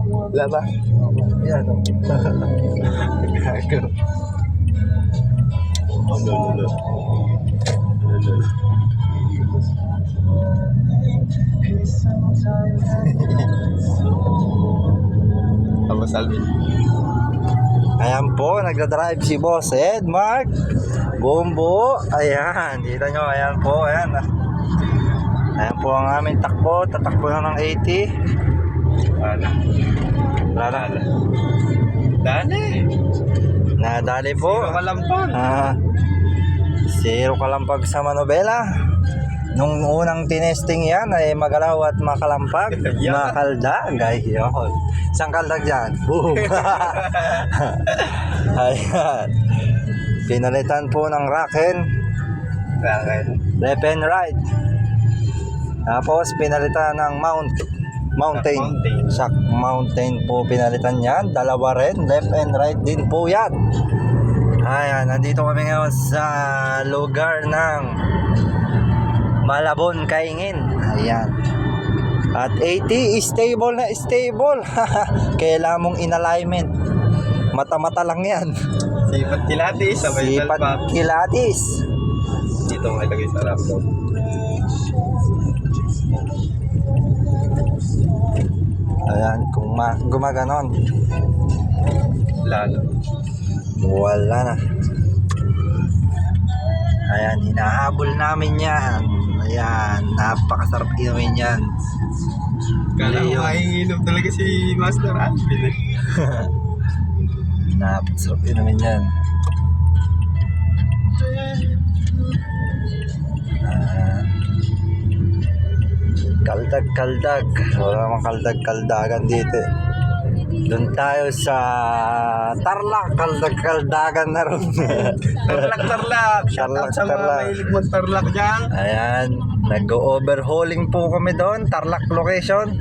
Wala ba? Yan. Gago. Oh, lolo. Tapos Alvin. Ayan po, nagdadrive si Boss Ed, Mark. Bumbo. Ayan, dito nyo, ayan po, ayan. Ayan po ang aming takbo. Tatakbo na ng 80. Wala. Nadali po. Zero kalampag. Zero kalampag sa Manobela. Nung unang tinesting yan ay magalaw at makalampag. Makaldag. Ayun. Isang kaldag dyan. Boom. Ayan. Pinalitan po ng raken. Left and right. Tapos pinalitan ng mountain. Shock mountain po pinalitan yan. Dalawa rin. Left and right din po yan. Ayan. Nandito kami ngayon sa lugar ng Malabon, Kaingin. Ayan. At 80, stable na stable. Kailangan mong in-alignment. Mata-mata lang yan. Sipat kilatis. Sipat kilatis. Dito mo ilagay sa laptop. Ayan, kung gumaganon. Lalo. Wala na. Ayan, hinahabol namin yan. Ayan, napakasarap inumin yan. Kala ko mahihinom talaga si Master Alvin eh. Napakasarap inumin yan. Kaldag. Wala namang kaldag-kaldagan dito. Doon tayo sa Tarlac. Kaldag-kaldagan na rin. Tarlac. Shout out sa mga mahilig mag-Tarlac dyan. Ayan. Nag-overhauling po kami doon. Tarlac location.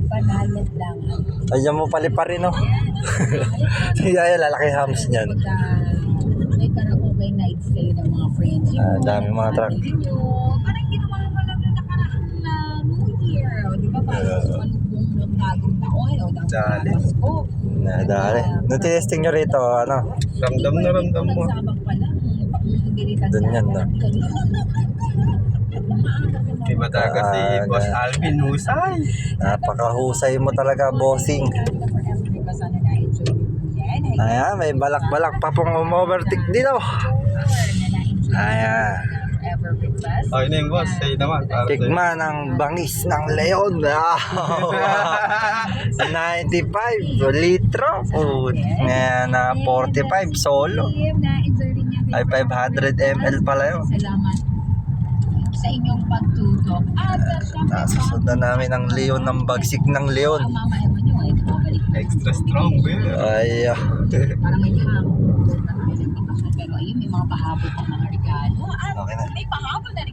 Panayad lang. Ayan mo paliparin, no? Ayan, lalaki hams niyan. May karaoke night stay ng mga friends. Dami mga truck. Parang ginawa mo lang yung nakaraan na New Year. O, di ba? Parang ng bagong taon. O, Dali. Pasko. Nadali. Nung tinesting nyo rito, ano? Ramdam na ramdam mo. Sabak pa lang. Doon yan, no? May mataga si Boss Alvin Husay. Napakahusay mo talaga, bossing. Ayan, may balak-balak pa pong overtake dito. Ayan. Okay na yung boss. Sa'yo naman. Tikma ng bangis ng leon. 95 litro. Ayan, 45 solo. Ay, 500 ml pala yun. Salamat sa inyong pagtutok. At Nasusundan namin ang leon ng bagsik ng leon. mama ewan nyo ay bumalik Extra strong. Ay, parang may hang. Pero ayun, may mga pahabol pang mga regalo. At Okay na. may pahabol na